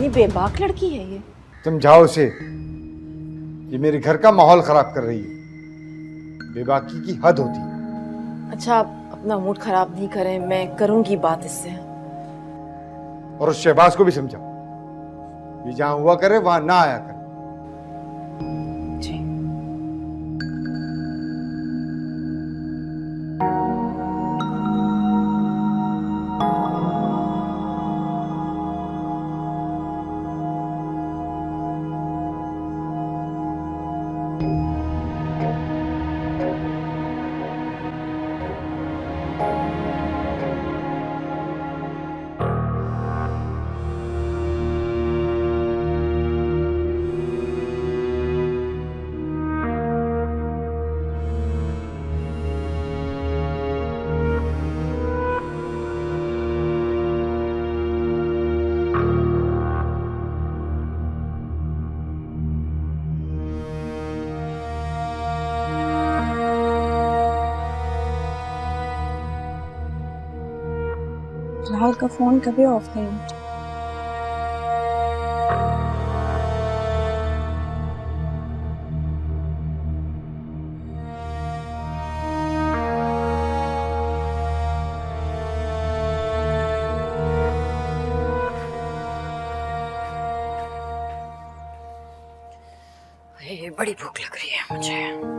कितनी बेबाक लड़की है ये। समझाओ उसे, ये मेरे घर का माहौल खराब कर रही है। बेबाकी की हद होती है। अच्छा आप अपना मूड खराब नहीं करें, मैं करूंगी बात इससे। और उस शहबाज को भी समझाओ, ये जहां हुआ करे वहां ना आया करे। जी। फिलहाल का फोन कभी ऑफ नहीं होता। ये बड़ी भूख लग रही है मुझे।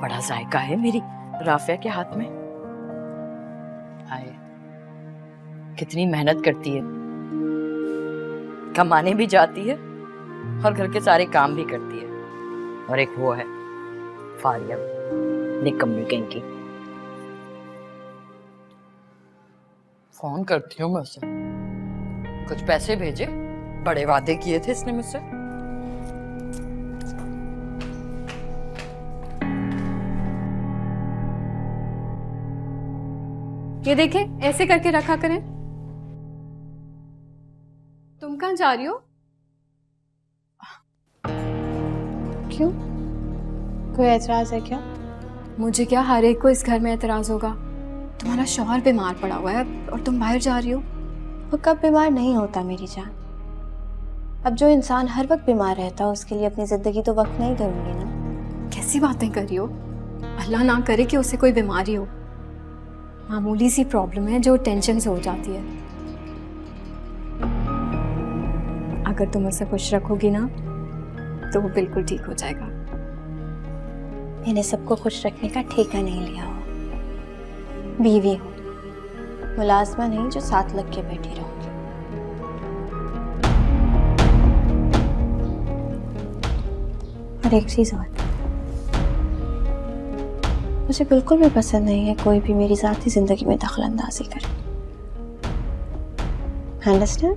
बड़ा जायका है मेरी राफिया के हाथ में। हाय, कितनी मेहनत करती है, कमाने भी जाती है और घर के सारे काम भी करती है। और एक वो है फारिया, निकम्मी कहीं की। फोन करती हूँ मैं उसे, कुछ पैसे भेजे, बड़े वादे किए थे इसने मुझसे। ये देखें, ऐसे करके रखा करें। तुम कहाँ जा रही हो? क्यों, कोई एतराज है क्या? मुझे क्या, हर एक को इस घर में एतराज होगा। तुम्हारा शौहर बीमार पड़ा हुआ है और तुम बाहर जा रही हो। वो कब बीमार नहीं होता मेरी जान। अब जो इंसान हर वक्त बीमार रहता है उसके लिए अपनी जिंदगी तो वक्त नहीं करूंगी ना। कैसी बातें कर रही हो? अल्लाह ना करे कि उसे कोई बीमारी हो। मामूली सी प्रॉब्लम है जो टेंशन से हो जाती है। अगर तुम उसे खुश रखोगी ना तो वो बिल्कुल ठीक हो जाएगा। मैंने सबको खुश रखने का ठेका नहीं लिया हो। बीवी हूँ, मुलाजमा नहीं जो साथ लग के बैठी रहूंगी। और एक चीज और, मुझे बिल्कुल भी पसंद नहीं है कोई भी मेरी ज़ाती जिंदगी में दखल अंदाजी करे। अंडरस्टैंड?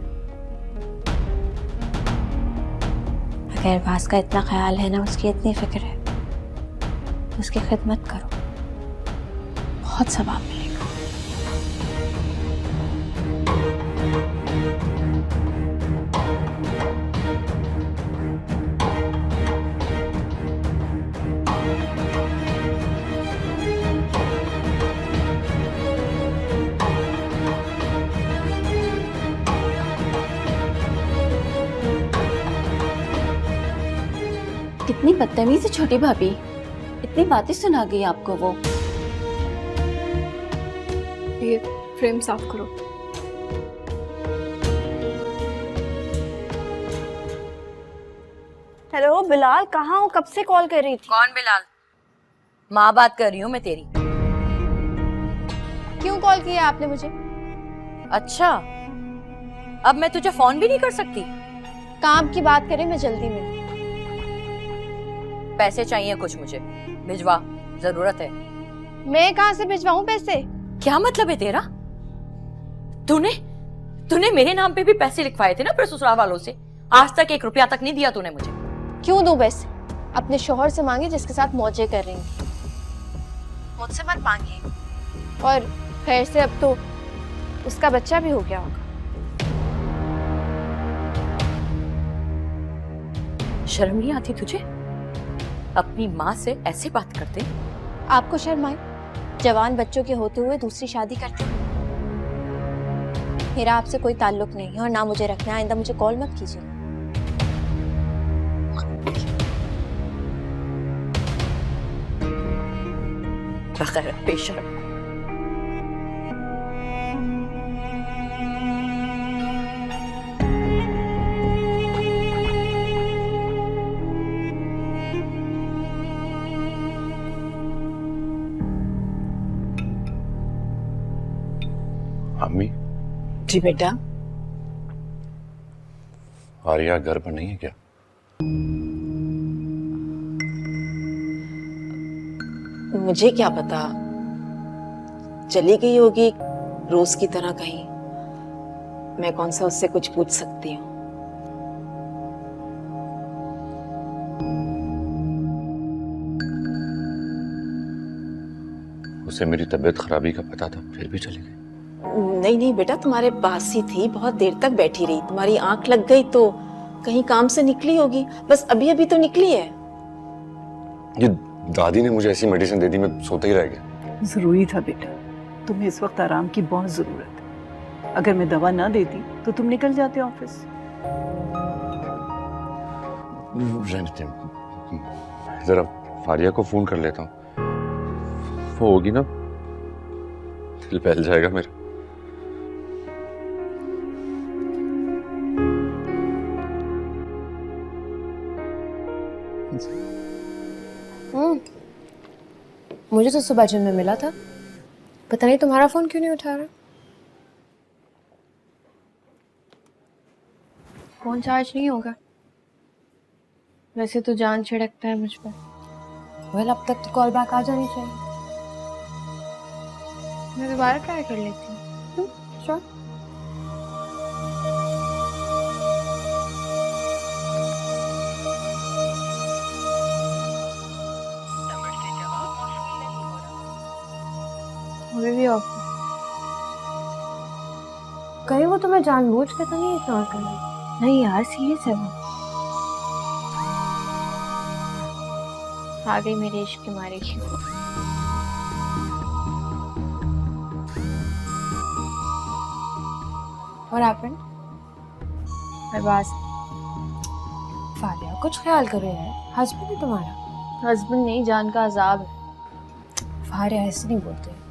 अगर बास का इतना ख्याल है ना, उसकी इतनी फिक्र है, तो उसकी खिदमत करो, बहुत सवाब मिलेगा। कितनी बदतमीज है छोटी भाभी, इतनी बातें सुना गई आपको वो। ये फ्रेम साफ करो। हेलो बिलाल, कहाँ हो? कब से कॉल कर रही थी। कौन बिलाल? माँ बात कर रही हूँ मैं तेरी। क्यों कॉल किया आपने मुझे? अच्छा, अब मैं तुझे फोन भी नहीं कर सकती? काम की बात करें, मैं जल्दी में। पैसे चाहिए कुछ मुझे, भिजवा, जरूरत है। मैं कहाँ से भिजवाऊं पैसे? क्या मतलब है तेरा? तूने मेरे नाम पे भी पैसे लिखवाए थे ना फिर ससुराल वालों से। आज तक 1 रुपया तक नहीं दिया तूने मुझे। क्यों दूं पैसे? अपने शोहर से मांगे जिसके साथ मौजें कर रही थी। मुझसे मत मांगिए। और खैर से अब तो उसका बच्चा भी हो गया होगा। शर्म नहीं आती तुझे? अपनी माँ से ऐसे बात करते? आपको शर्म आए? जवान बच्चों के होते हुए दूसरी शादी करते हैं। मेरा आपसे कोई ताल्लुक नहीं है और ना मुझे रखना है। आइंदा मुझे कॉल मत कीजिए। बगैर बेशर्म। अम्मी, जी बेटा। आर्या घर पर नहीं है क्या? मुझे क्या पता, चली गई होगी रोज की तरह कहीं। मैं कौन सा उससे कुछ पूछ सकती हूँ। उसे मेरी तबीयत खराबी का पता था, फिर भी चली गई। नहीं नहीं बेटा, तुम्हारे पास ही थी, बहुत देर तक बैठी रही। तुम्हारी आंख लग गई तो कहीं काम से निकली होगी। बस अभी अभी तो निकली है। ये दादी ने मुझे ऐसी मेडिसिन दे दी, मैं सोता ही रह गया। जरूरी था बेटा, तुम्हें इस वक्त आराम की बहुत जरूरत है। अगर मैं दवा ना देती तो तुम निकल जाते ऑफिस। रहने दे, जरा फारिया को फोन कर लेता हूँ। वो होगी ना, दिल बहल जाएगा मेरा। मुझे तो सुबह जिम में मिला था। पता नहीं तुम्हारा फोन क्यों नहीं उठा रहा। फोन चार्ज नहीं होगा। वैसे तो जान छिड़कता है मुझ पर। वेल, अब तक तो कॉल बैक आ जानी चाहिए। मैं दोबारा ट्राई कर लेती हूँ। श्योर। अभी भी ऑफ। कहीं वो तुम्हें जानबूझ के तो नहीं इग्नोर कर रही? नहीं यार, सीरियस है वो। आ गई मेरे इश्क की मारे की। और हैपेंड? बस फारिया, कुछ ख्याल करो यार। हस्बैंड है तुम्हारा। हस्बैंड नहीं, जान का अजाब है। फारिया ऐसे नहीं बोलते।